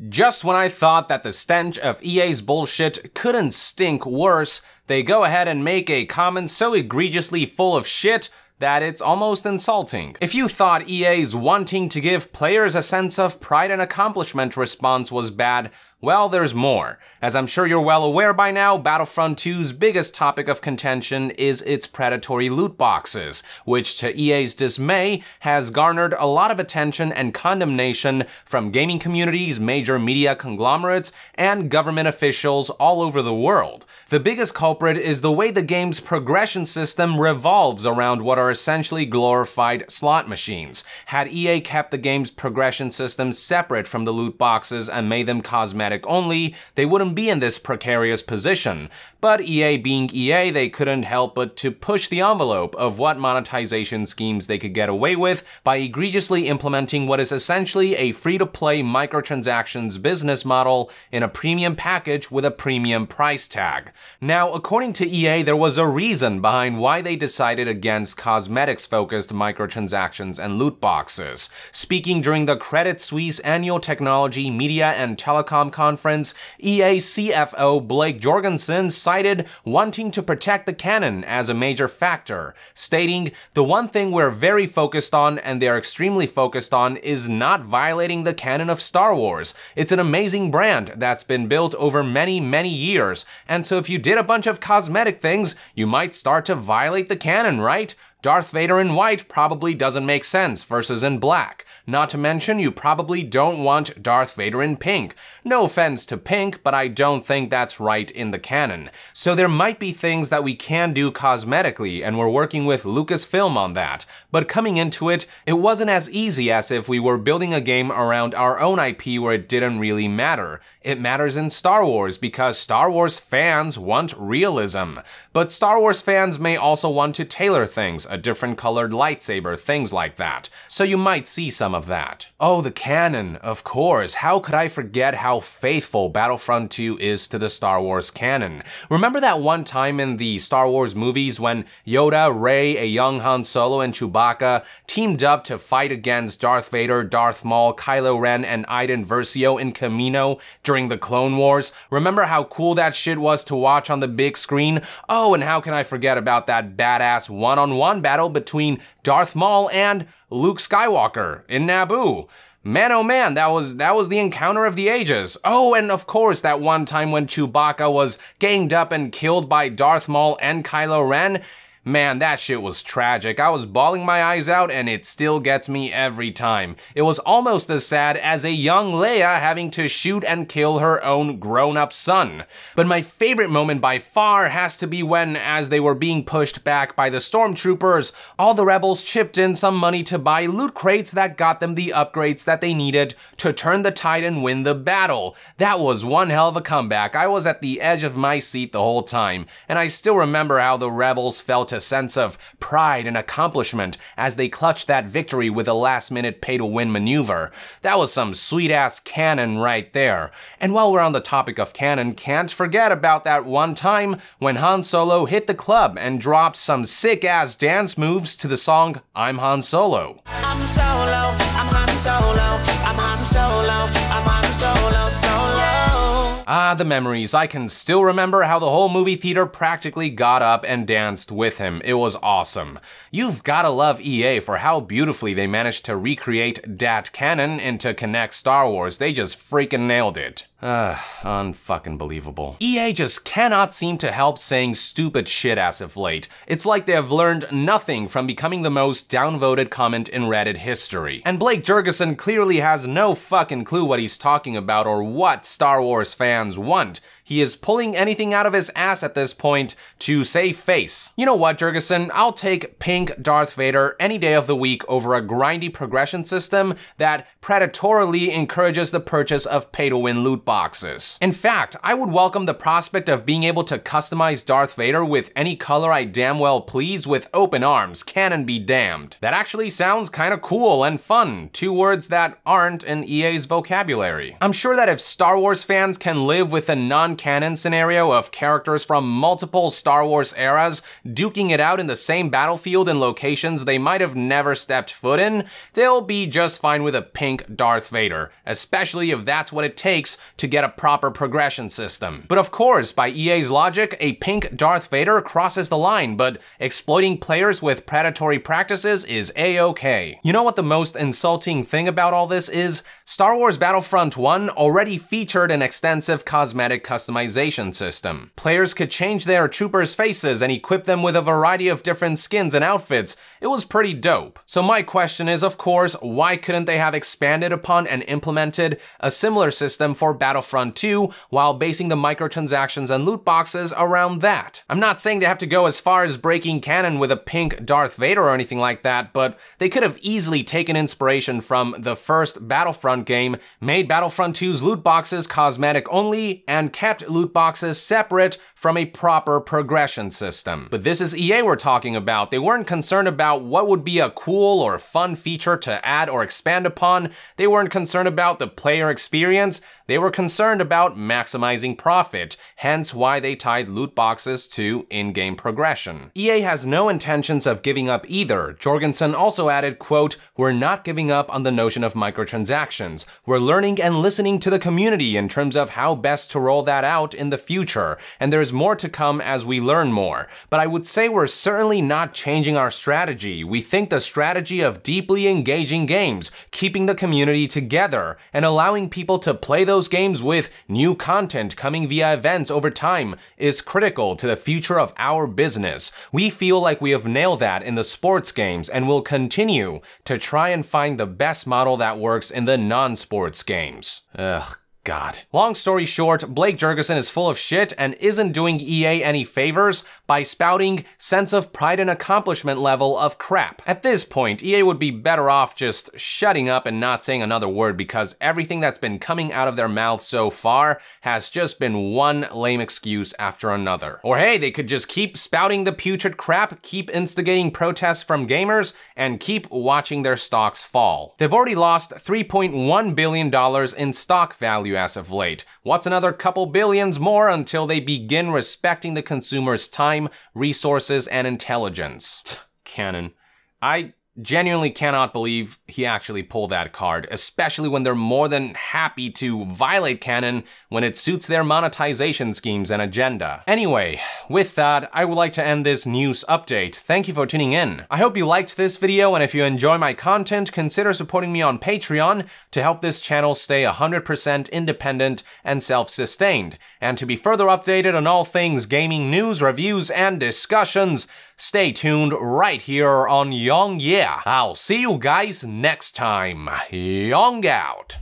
Just when I thought that the stench of EA's bullshit couldn't stink worse, they go ahead and make a comment so egregiously full of shit that it's almost insulting. If you thought EA's wanting to give players a sense of pride and accomplishment response was bad, well, there's more. As I'm sure you're well aware by now, Battlefront 2's biggest topic of contention is its predatory loot boxes, which to EA's dismay has garnered a lot of attention and condemnation from gaming communities, major media conglomerates, and government officials all over the world. The biggest culprit is the way the game's progression system revolves around what are essentially glorified slot machines. Had EA kept the game's progression system separate from the loot boxes and made them cosmetic only, they wouldn't be in this precarious position. But EA being EA, they couldn't help but to push the envelope of what monetization schemes they could get away with by egregiously implementing what is essentially a free-to-play microtransactions business model in a premium package with a premium price tag. Now, according to EA, there was a reason behind why they decided against cosmetics-focused microtransactions and loot boxes. Speaking during the Credit Suisse Annual Technology, Media and Telecom Conference, EA CFO Blake Jorgensen cited wanting to protect the canon as a major factor, stating, "The one thing we're very focused on, and they're extremely focused on, is not violating the canon of Star Wars. It's an amazing brand that's been built over many, many years, and so if you did a bunch of cosmetic things, you might start to violate the canon, right? Darth Vader in white probably doesn't make sense versus in black. Not to mention, you probably don't want Darth Vader in pink. No offense to pink, but I don't think that's right in the canon. So there might be things that we can do cosmetically, and we're working with Lucasfilm on that. But coming into it, it wasn't as easy as if we were building a game around our own IP where it didn't really matter. It matters in Star Wars because Star Wars fans want realism. But Star Wars fans may also want to tailor things, a different colored lightsaber, things like that. So you might see some of that. Oh, the canon, of course. How could I forget how faithful Battlefront 2 is to the Star Wars canon? Remember that one time in the Star Wars movies when Yoda, Rey, a young Han Solo, and Chewbacca teamed up to fight against Darth Vader, Darth Maul, Kylo Ren, and Iden Versio in Kamino during the Clone Wars? Remember how cool that shit was to watch on the big screen? Oh, and how can I forget about that badass one-on-one battle between Darth Maul and Luke Skywalker in Naboo? Man, oh man, that was the encounter of the ages. Oh, and of course that one time when Chewbacca was ganged up and killed by Darth Maul and Kylo Ren. Man, that shit was tragic. I was bawling my eyes out, and it still gets me every time. It was almost as sad as a young Leia having to shoot and kill her own grown-up son. But my favorite moment by far has to be when, as they were being pushed back by the stormtroopers, all the rebels chipped in some money to buy loot crates that got them the upgrades that they needed to turn the tide and win the battle. That was one hell of a comeback. I was at the edge of my seat the whole time, and I still remember how the rebels felt a sense of pride and accomplishment as they clutched that victory with a last-minute pay-to-win maneuver. That was some sweet-ass canon right there. And while we're on the topic of canon, can't forget about that one time when Han Solo hit the club and dropped some sick-ass dance moves to the song I'm Han Solo. I'm Solo, I'm Han Solo, I'm Han Solo, I'm Han Solo, Solo. Ah, the memories. I can still remember how the whole movie theater practically got up and danced with him. It was awesome. You've gotta love EA for how beautifully they managed to recreate dat canon into Kinect Star Wars. They just freaking nailed it. Unfucking believable. EA just cannot seem to help saying stupid shit as of late. It's like they have learned nothing from becoming the most downvoted comment in Reddit history. And Blake Jorgensen clearly has no fucking clue what he's talking about or what Star Wars fans want. He is pulling anything out of his ass at this point to save face. You know what, Ferguson? I'll take pink Darth Vader any day of the week over a grindy progression system that predatorily encourages the purchase of pay-to-win loot boxes. In fact, I would welcome the prospect of being able to customize Darth Vader with any color I damn well please with open arms, canon be damned. That actually sounds kinda cool and fun, two words that aren't in EA's vocabulary. I'm sure that if Star Wars fans can live with a non non-canon scenario of characters from multiple Star Wars eras duking it out in the same battlefield in locations they might have never stepped foot in, they'll be just fine with a pink Darth Vader, especially if that's what it takes to get a proper progression system. But of course, by EA's logic, a pink Darth Vader crosses the line, but exploiting players with predatory practices is a-okay. You know what the most insulting thing about all this is? Star Wars Battlefront 1 already featured an extensive cosmetic customization system. Players could change their troopers' faces and equip them with a variety of different skins and outfits. It was pretty dope. So my question is, of course, why couldn't they have expanded upon and implemented a similar system for Battlefront 2 while basing the microtransactions and loot boxes around that? I'm not saying they have to go as far as breaking canon with a pink Darth Vader or anything like that, but they could have easily taken inspiration from the first Battlefront game, made Battlefront 2's loot boxes cosmetic only, and kept loot boxes separate from a proper progression system. But this is EA we're talking about. They weren't concerned about what would be a cool or fun feature to add or expand upon. They weren't concerned about the player experience. They were concerned about maximizing profit, hence why they tied loot boxes to in-game progression. EA has no intentions of giving up either. Jorgensen also added, quote, "We're not giving up on the notion of microtransactions. We're learning and listening to the community in terms of how best to roll that out in the future, and there's more to come as we learn more. But I would say we're certainly not changing our strategy. We think the strategy of deeply engaging games, keeping the community together, and allowing people to play those games with new content coming via events over time is critical to the future of our business. We feel like we have nailed that in the sports games and will continue to try and find the best model that works in the non-sports games." Ugh. God. Long story short, Blake Jorgensen is full of shit and isn't doing EA any favors by spouting sense of pride and accomplishment level of crap. At this point, EA would be better off just shutting up and not saying another word, because everything that's been coming out of their mouth so far has just been one lame excuse after another. Or hey, they could just keep spouting the putrid crap, keep instigating protests from gamers, and keep watching their stocks fall. They've already lost $3.1 billion in stock value as of late. What's another couple billions more until they begin respecting the consumer's time, resources, and intelligence? Canon. I genuinely cannot believe he actually pulled that card, especially when they're more than happy to violate canon when it suits their monetization schemes and agenda. Anyway, with that, I would like to end this news update. Thank you for tuning in. I hope you liked this video, and if you enjoy my content, consider supporting me on Patreon to help this channel stay 100% independent and self-sustained. And to be further updated on all things gaming news, reviews, and discussions, stay tuned right here on Young Yeah. I'll see you guys next time. Young out.